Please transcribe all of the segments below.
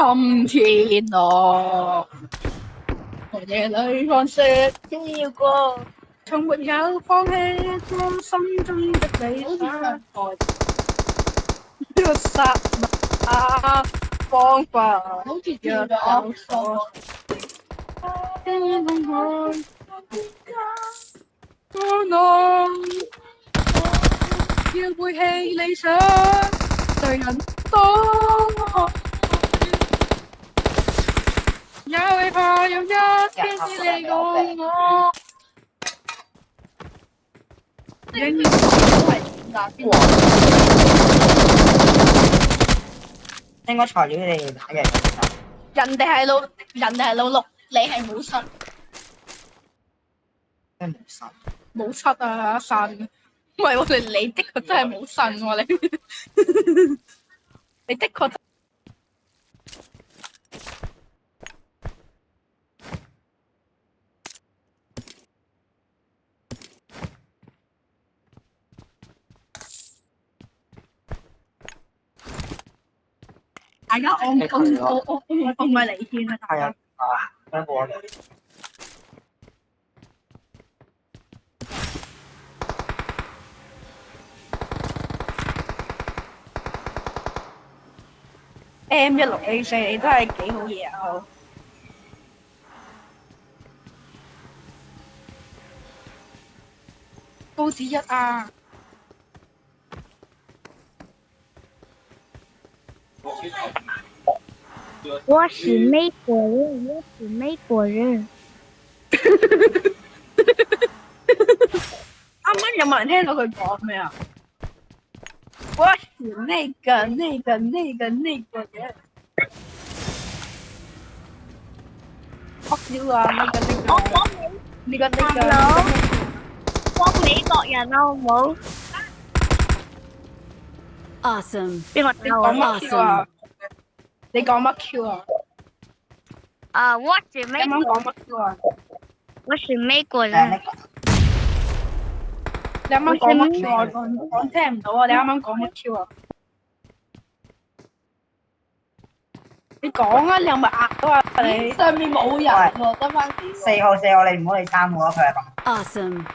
今天我在夜裏看雪飄過，從沒有放棄過心中的理想。呢個剎那方法若有所天空海，可能要背棄理想，誰人都也會怕有一天只你講我。仍然應該材料你哋打嘅，人哋係老六，你係冇失真係冇心。冇失啊神，唔係喎，你的確真係冇神喎你，你的確。大家我唔係離線啊！大家一個M16A4你都係幾好嘢啊！高士一啊！我是美國人，我是美國人。啱啱有冇人聽到佢講咩啊？我是那個人。學少啊！呢個。幫美國人好唔好？ Awesome. 邊個你講乜 Q 啊？你講乜 Q 啊？我是美啱啱講乜 Q 啊？我是美國人。你啱啱講乜 Q 啊？我聽唔到啊！你啱啱講乜 Q 啊？你講啊！你有咪壓到啊？你上面冇人喎，得翻4號，你唔好理3號啦，佢係咁。Awesome.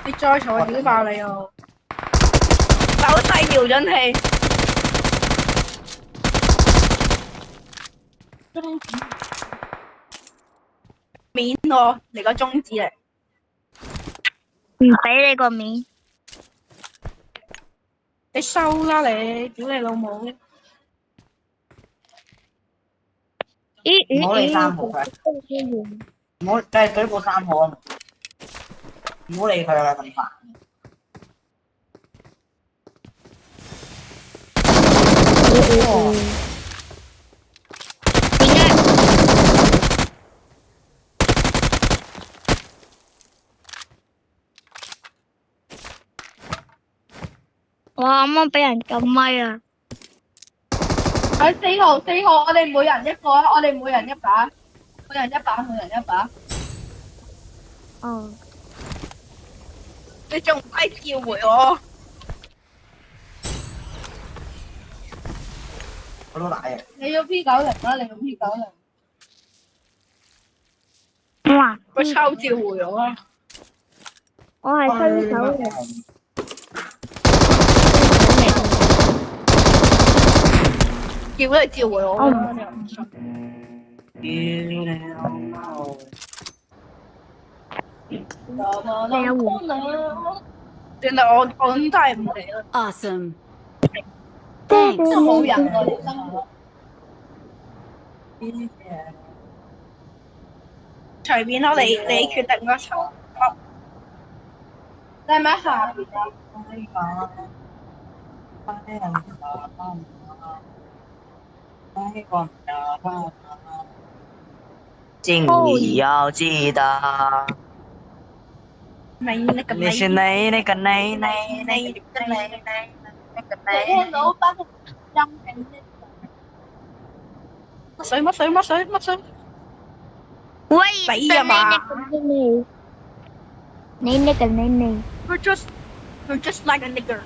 你再嘈我屌爆你啊！手勢瞄準器。面喎，嚟個中指嚟。唔俾你個面。你收啦你，屌你老母！唔好理3號佢，唔好繼續舉報3號啊！唔好理佢啦，咁煩。哇！啱啱俾人撳咪啊！喺4號，我哋每人一個啊！我哋每人一把，每人一把。哦。你仲唔快召回我？我都打嘅。你要 P90啦，你要 P90。哇！佢抽召回我啊！我係新手嚟。叫你召回我啦！你又唔信？算啦，我都係唔嚟啦。Awesome. 都 Thanks. 冇人喎，你生活。隨便咯，你決定啦。你係咪喺下邊啊？敬你要記得。你是你那個你。聽到班音景乜水？喂，死啊嘛你那個你。 ！You're just like a nigger。你呢個你呢？ You're just like a nigger。 You're just like a nigger。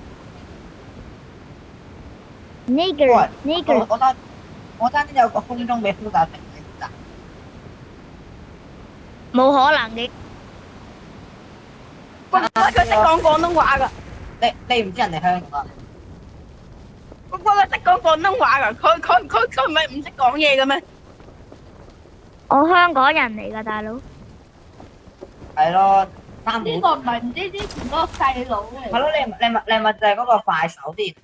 呢個喂，呢個我爭啲有個空中俾呼打平你咋？冇可能嘅。喂，佢識講廣東話㗎。你唔知人哋香港啊？喂，佢識講廣東話㗎。佢唔係唔識講嘢嘅咩？我香港人嚟㗎，大佬。係咯，三呢虎。個唔係唔知之前嗰個細佬嚟。係咯，你咪就係嗰個快手啲。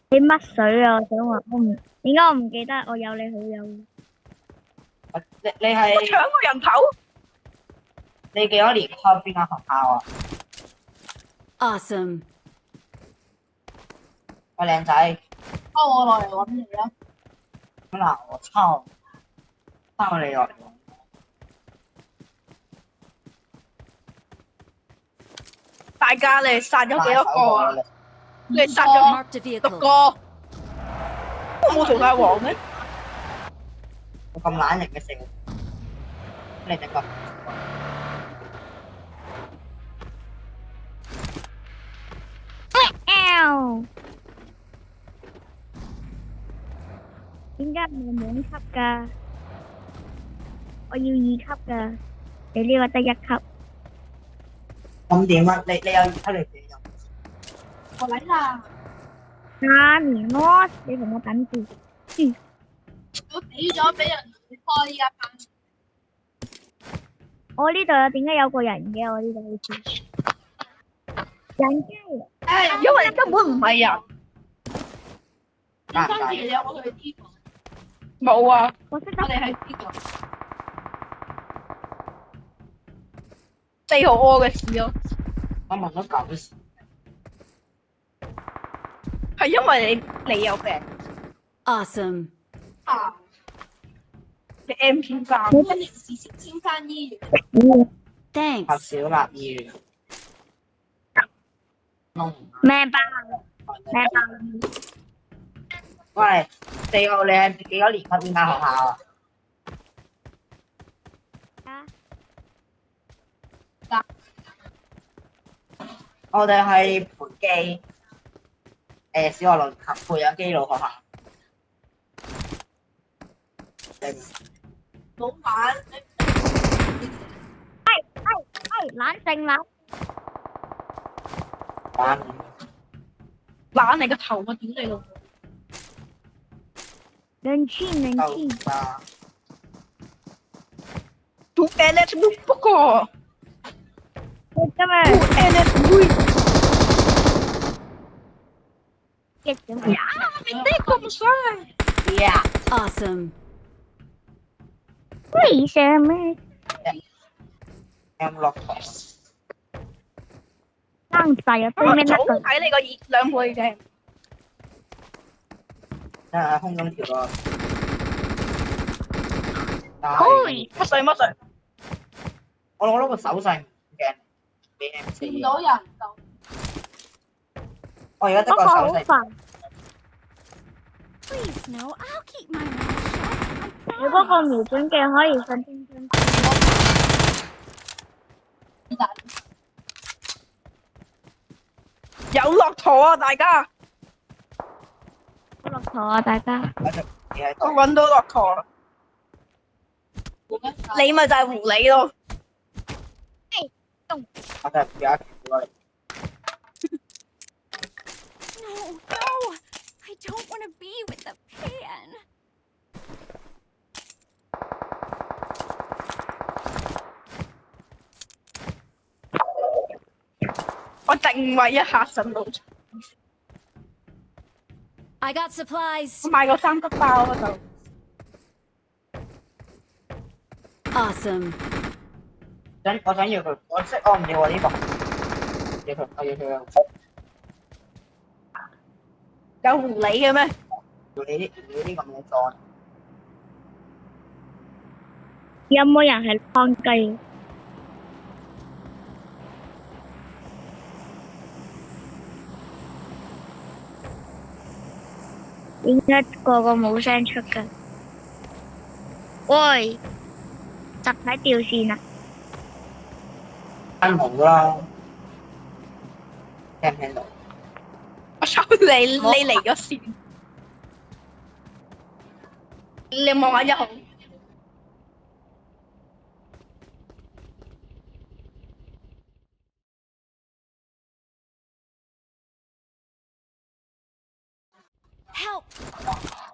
你乜水啊？我想話我唔點解我唔記得我有你好友？你係搶個人頭。你幾多年開邊間學校啊？ Awesome. 喂，靚仔，幫我落嚟揾你啦。嗱，我抄你落嚟。大家你殺咗幾多個啊？你殺咗 Marked a 6 vehicle. 個。我冇淘汰王咩？我咁懶型嘅性，你整個點解唔係滿級㗎？我要2級㗎，你呢個得1級。咁點啊？你有二級你自己用。我嚟啦。下面咯，你同我等住。我死咗俾人開依家班。我呢度點解有個人嘅？我呢度好似人機。因為你根本唔係人。加唔加？你有冇去呢個？冇啊，我識得我哋喺呢個。4號屙嘅屎咯，我問咗9時。係因為你有病 Awesome. 啊！你 MP3，你跟住時時先返醫院。合 Thanks. 小立醫院。弄咩包？咩包？喂，4號你係幾多年級邊間學校啊？我哋係培基，小學6年級培養基佬學校。老闆，冷靜冷。玩懶你個頭啊！屌你老母！冷靜冷夠靜。㗎。讀 NS 不過，我今日讀 NS 會激咗呀！你呢咁衰， Yeah， Awesome. 為什麼 M 落堂。生仔啊？對面早那個睇你個2倍嘅。空中調咯。嘿乜水乜水？我攞個手勢鏡俾 M4。見到人就我而家得嗰個個手勢。好煩。 Please no. I'll keep my mouth shut. 你嗰個瞄準鏡可以上天津。有駱駝啊！大家，好駱駝啊！大家。我就企喺度。我揾到駱駝啦。你咪就係狐狸咯。我就而家企過嚟。 No, no. I don't want to be with the pan. 我定位一下神路場， I got supplies. 我買個3級包啊就。 Awesome. 我想要佢，我唔要我呢個。要佢，我要佢。有狐狸嘅咩？要你呢個冇裝。有冇人係劏雞？點解個個冇聲出㗎？喂，集體掉線啊！啱好啦。聽唔聽到？你離咗線，你望下1號。Help!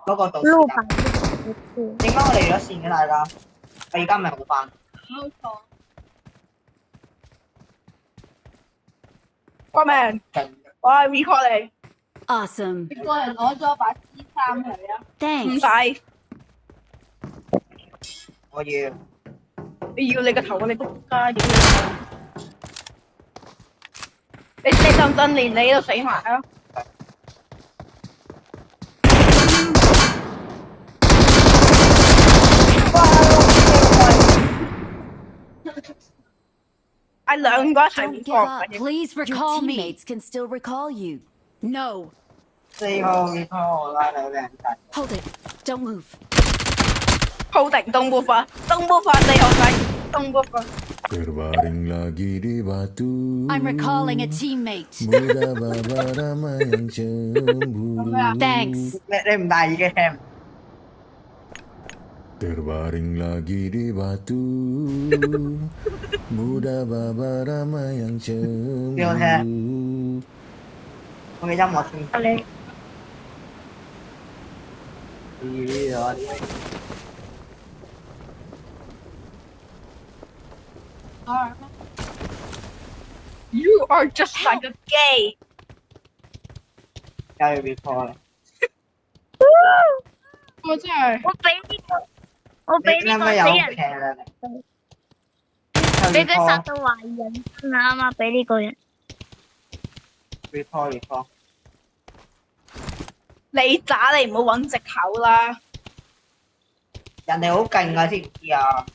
嗰個導路師版點解我離咗線嘅大家？我而家咪好翻。冇錯。關名，我係 record 你。 Awesome. 你個人攞咗把 C3嚟啊？唔 Thanks. 使，我要你要你個頭，你仆街點樣？你信唔信連你都死埋啊？係兩個一齊 Don't give record up. 嘅。 Please recall me. Your teammates can still recall you. No. 4號結束我拉到靚仔。 Hold it. Don't move. 鋪定東部法，4號仔，東部法。 Terbaring lagi di batu. I'm recalling a teammate. Muda baba ramai yang cemburu. Thanks. 你唔大意嘅 Cam， Terbaring lagi di batu. Muda baba ramai yang cemburu. 我嘅音樂先。你 You are just like a gay。加入 recall 我真係，我俾你呢個啱啱有死人，劇啦俾佢殺你。到懷孕真啊！啱啱俾呢個人， recall。你渣你唔好揾藉口啦。人哋好勁啊，知唔知啊？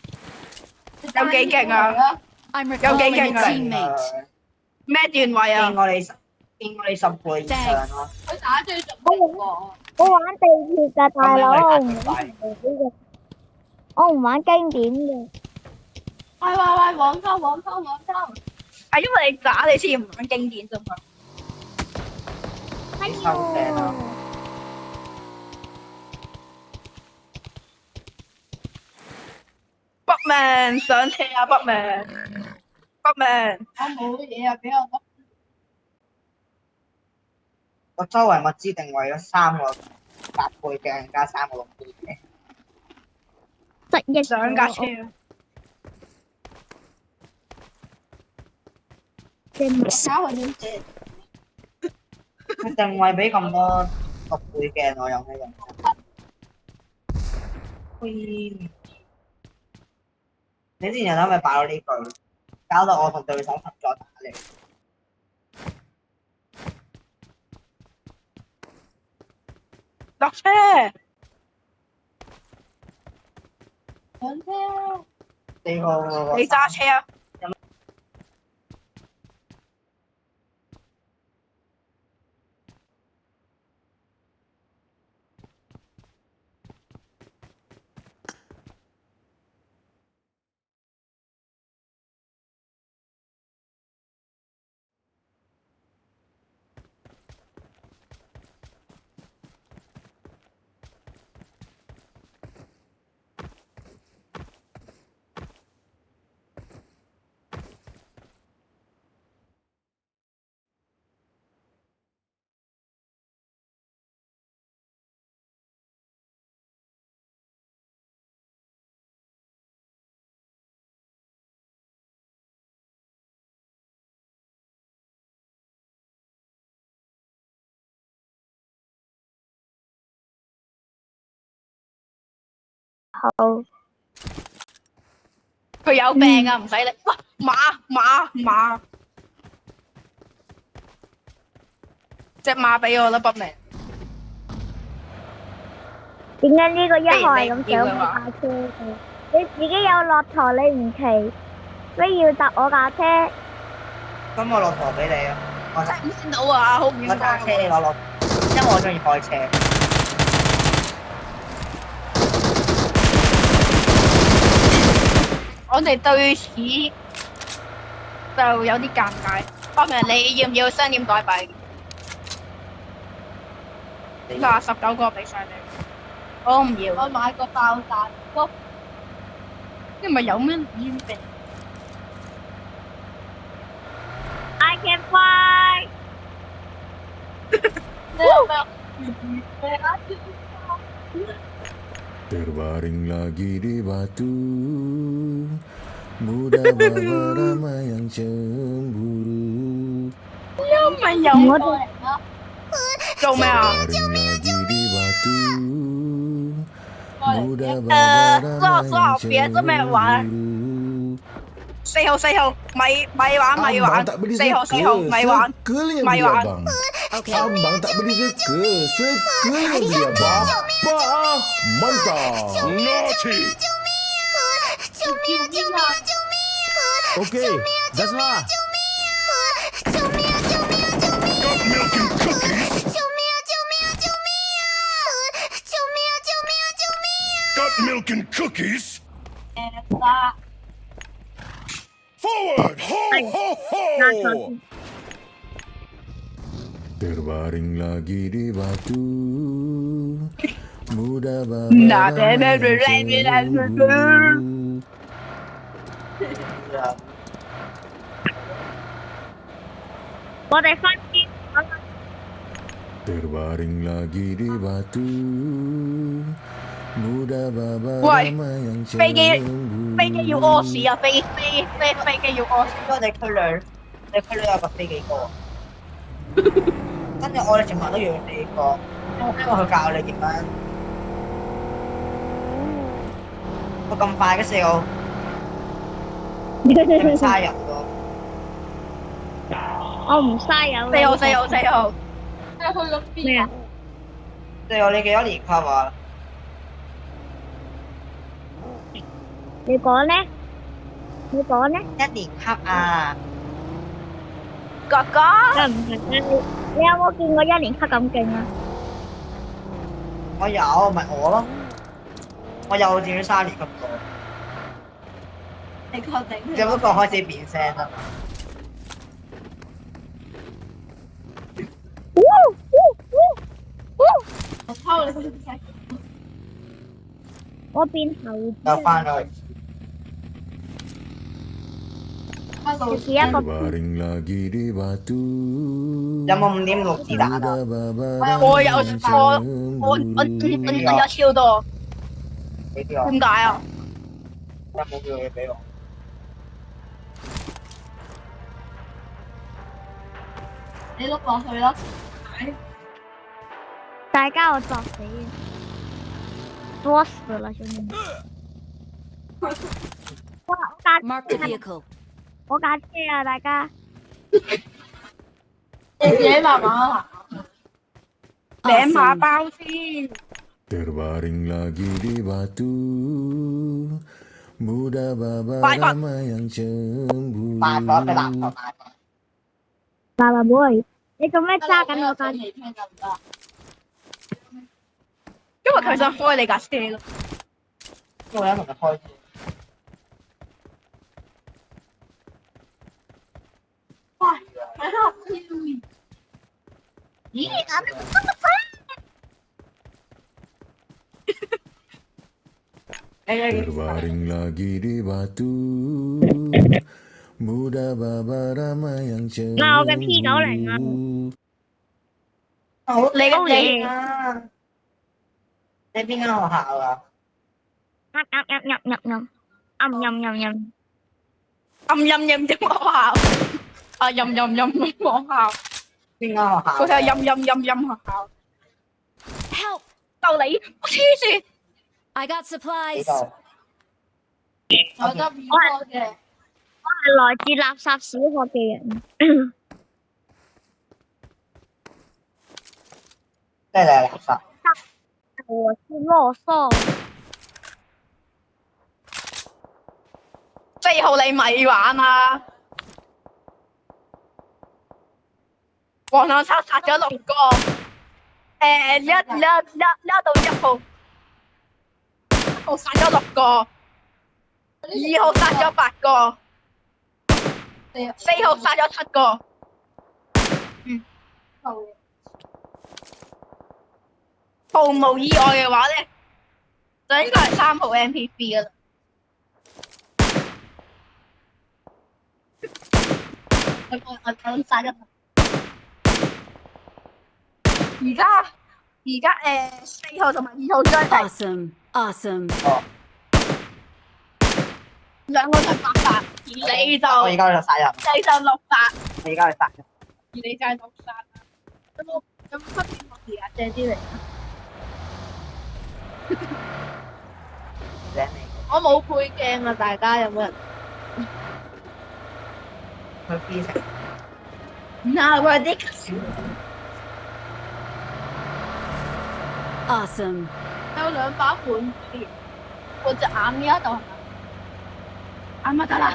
有幾勁啊？ I'm Okay, recalling a okay. teammate. 咩段位啊？見過你10倍以上咯。佢打最準喎。我玩地鐵㗎大佬，我唔咁玩呢個，我唔玩經典嘅。喂，黃溝。係因為你渣你先唔玩經典啫嘛。哎收聲啦呦！北命上車啊！北命。我冇嘢啊，俾我得。我周圍物資定位咗3個8倍鏡加3個6倍鏡。失憶上架車。搞佢點寫？佢定位俾咁多6倍鏡，我有咩用？你之前有諗咪爆咗呢句，搞到我同對手合作打你。落車。上車。 4號嗰個你揸車啊！好，佢有病啊，唔使理。哇，馬，隻馬俾我啦，北明。點解呢個一號係咁上我架車嘅？你自己有駱駝你唔騎，非要搭我架車？咁我落台俾你啊！我揸聽唔聽到啊？好唔應該車，你攞落，因為我中意開車。我哋對此就有啲尷尬。北明，你要唔要雙點代幣？嗱，19個俾晒你，我唔要。我買個爆彈鍋，因為有咩煙味。I can fly。Terbaring lagi di batu, mudah bawa ramai yang cemburu. 因為有我哋做咩啊？ Terbaring lagi di batu, mudah bawa ramai yang cemburu. 4號，咪玩， Abang tak beli 4號，咪 suka, 玩， sekali yang 咪 beli 玩。 abang. Abang tak beli suka, sekali yang beli abang. Apa? Mantap. Naughty! Okay, that's lah. Got milk and cookies. Got milk and cookies. Forward! Ho, ho, ho! Terbaring lagi di batu, mudah bawa Nah, ramai yang cemburu. 我哋分啲 Terbaring lagi di batu, mudah bawa Woi, ramai yang Peggy- cemburu. 飛機要屙屎啊！飛機要屙屎。我哋區裏有個飛機哥，跟住我哋全部都要用飛機哥，因為佢教你點樣。我咁快嘅4號，你咪嘥人喎。我唔嘥油。 4號。咩啊？ 4號你幾多年級啊？你講咧？你講咧？ 1年級啊！哥哥，梗唔係啦，你有冇見過1年級咁勁啊？我有，咪我咯。我幼稚園3年級過。你確定？只不過開始變聲啦。我變猴子又翻咗去。自己一個 Terbaring lagi di batu, 有冇5.6子彈啊？ mudah bawa 我有 ramai yang 我有 cemburu. 超多，俾啲我，點解啊？有冇叫嘢俾我？你碌落去啦。大家我作死嘅，作死了兄弟們！Mark the vehicle. 我架車啊，大家！你自己慢慢行，領下包先。 Terbaring lagi di batu, mudah bawa Bye, bye. ramai yang cemburu. 大個俾男個大個。爸爸 boy，你做咩揸緊我架？因為佢想開你架車咯。因為有人同佢開車。喂，睇下先。咦？Terbaring lagi di batu, mudah bawa ramai yang cemburu. 嗱，我嘅 P90啊！好，你嘅你啊！你邊間學校啊？啱啱啱啱啱啱啱啱啱啱。暗陰陰陰學校，啊陰陰陰陰學校，邊間學校？佢係陰陰陰陰學校。 Help! 就你，我黐線。 I got 幾 supplies. 度？我得五科嘅。我係來自垃圾小學嘅人。即係你係垃圾。我是囉嗦。 4號你咪玩啊！黃藍叉殺咗6個，一到1號，1號殺咗6個，2號殺咗8個，4號殺咗7個。毫無意外嘅話咧，就應該係3號 MP3 噶啦。我諗晒一。而家4號同埋2號相提， Awesome. Awesome. 哦，兩個都係800，而你就我而家去殺人，你就600，我而家去殺人。而你就係600。有冇分別學時啊？借啲嚟。請你我冇配鏡啊！大家有冇人？去 B 城，嗱，嗰啲 Awesome. 有2把半劍，我隻眼呢一度係咪？啱咪得啦。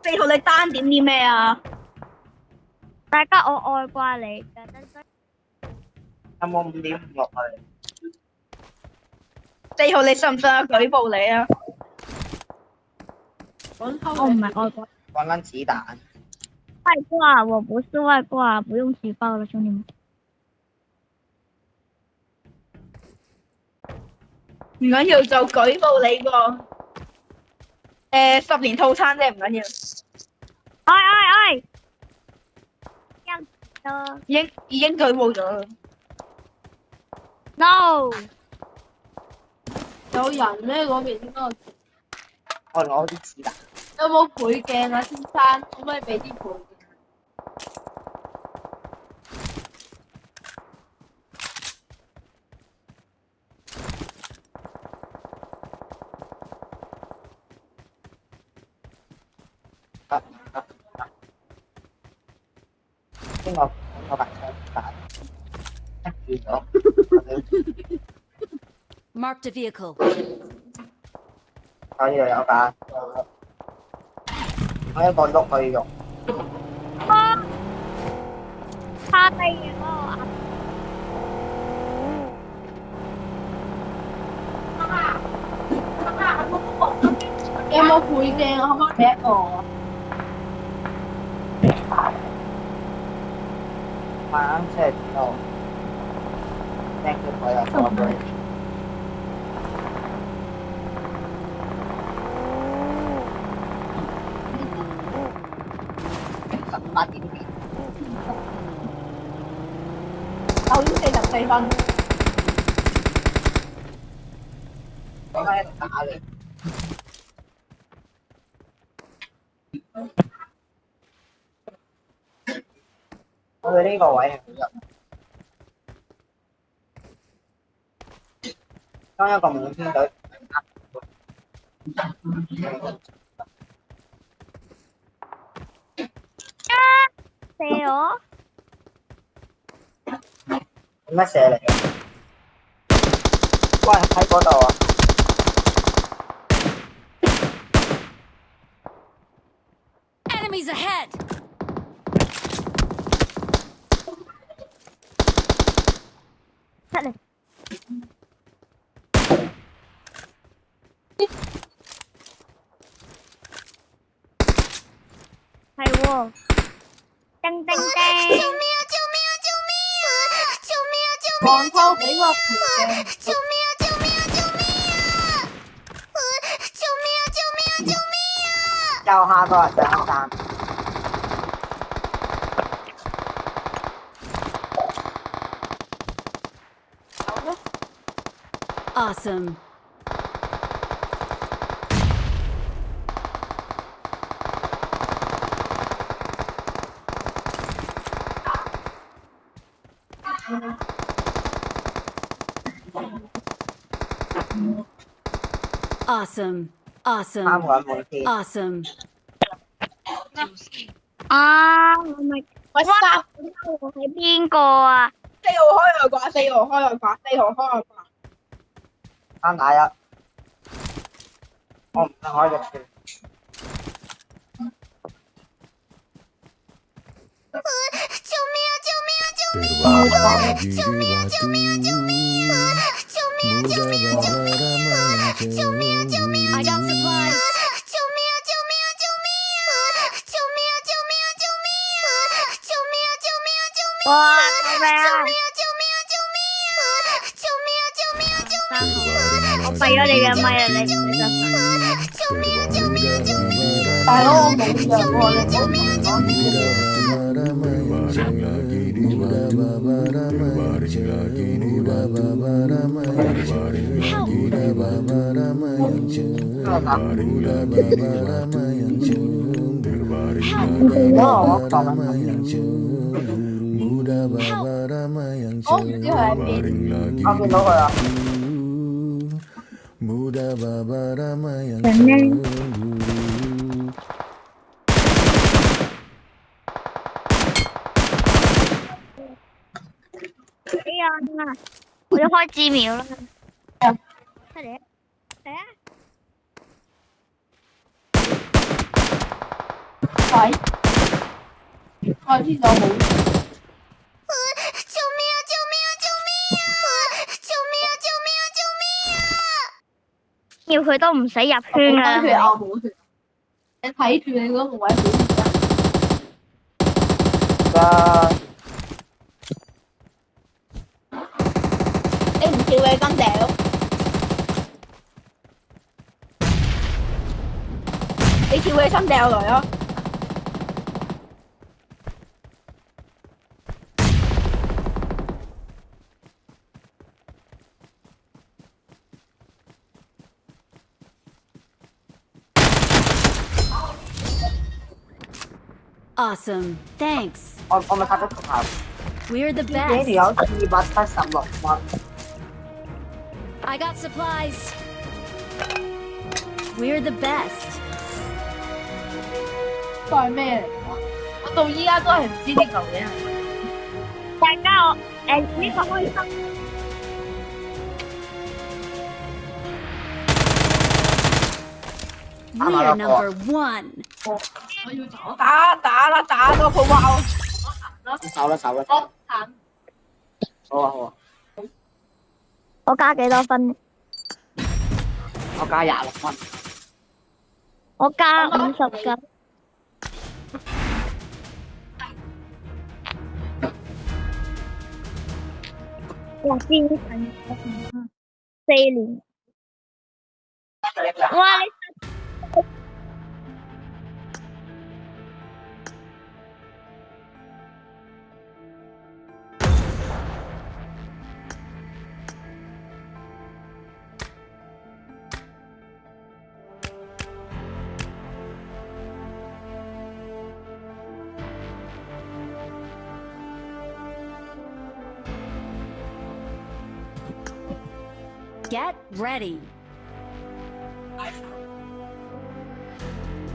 4號你單點啲咩啊？大家我愛掛你，有冇5點5落去？ 4號你信唔信我舉報你啊？我唔係愛掛，揾緊子彈，外掛我不是外掛，不用舉報了，兄弟們。唔緊要就舉報你個10年套餐啫，唔緊要。哎，這樣子的已經舉報咗啦。 ，no，有人咩嗰邊應該我攞啲子彈。有冇倍鏡啊，先生？可唔可以俾啲倍鏡？邊個白槍彈？一見咗， Marked a vehicle. 我呢度有架，我一個碌可以用。趴低嘅嗰個有冇倍鏡啊？可唔可以俾我？晚即係知道，聽佢我有錯佢。18點幾？ 9點44分。我喺度打你。我哋呢個位係好入。當一個滿天隊。射我，做乜射嚟嘅？喂，喺嗰度啊！ Enemies ahead. 出嚟，係喎，叮叮叮，黃偷俾個倍鏡。又下個人上山。 Awesome. Awesome. 三 Awesome. 個人滿天。 Awesome. 啊，我咪喂，3我係邊個啊？ 號開外掛，4號開外掛，4號開外掛。 3打1。我唔想開隻船。 Perva, I got supplies. 哇，救命啊！我閉咗你嘅咪啊！你大佬我冇藥喎，你唔好同我講。 我唔知佢喺邊。我見到佢啦。人咧，哎呀，我要開字秒啦！快點，嚟啊！喂，我知道冇。要佢都唔使入圈啊！血啊，冇血。你睇住你嗰個位好啊！你唔跳你咁掉，你跳起身掉嚟啊！Awesome. Thanks. 我咪拍咗頭。 We're the 呢 best. 條有276蚊。 I got supplies. We're the best. 都係咩嚟㗎？我到依家都係唔知呢嚿嘢係乜。大家我呢個開心。 We're number one. 我要走，打到佢話我走啦。我行。好啊。我加幾多分？我加26蚊。我加50㗎。哇！邊份4年。哇！你 Get ready.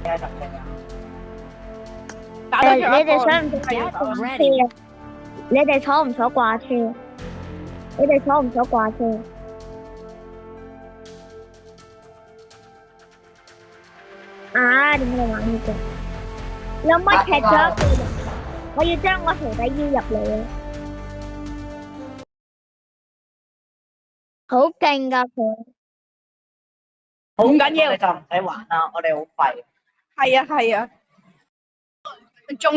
你哋想唔想 Get 掛 ready. 車啊？你哋坐唔坐掛車？你哋坐唔坐掛車？啊！點解你玩呢個？有乜踢咗一個人？我要將我徒弟邀入嚟啊！好勁㗎佢！好緊要你就唔使玩啦，我哋好廢。係啊。仲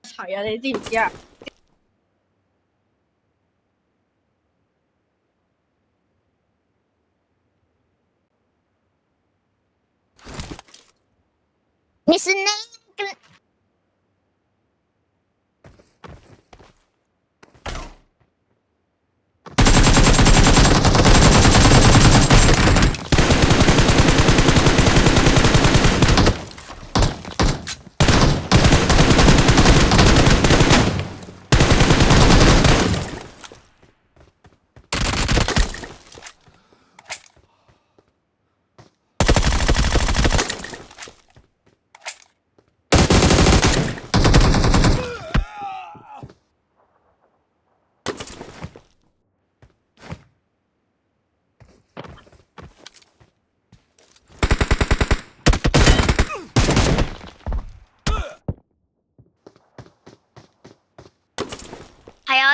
齊啊！你知唔知啊？你是那个。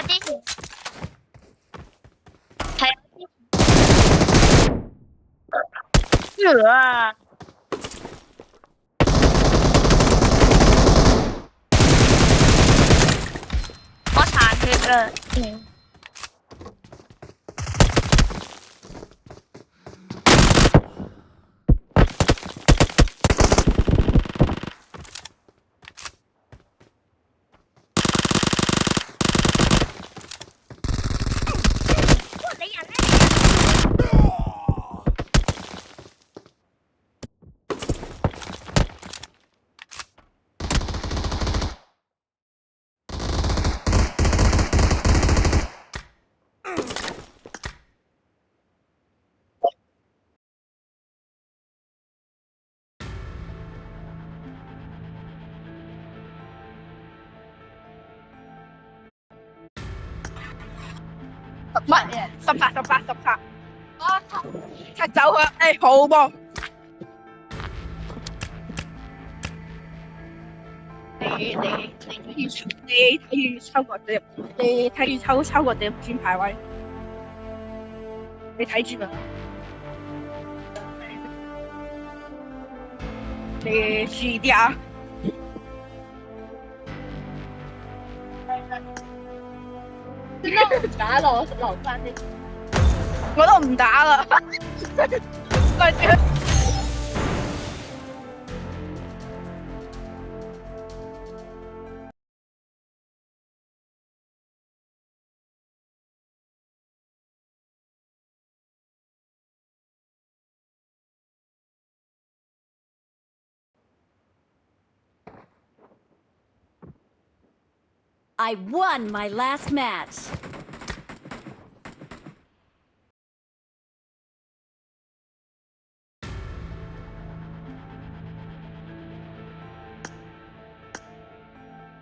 我之前係啊，我殘血啦。你人咧？乜嘢？18啊！踢走佢，好噃。你睇住抽個點轉排位，你睇住啦。你注意啲啊！點解唔打咯？留翻啲。我都唔打啦。對住。I won my last match.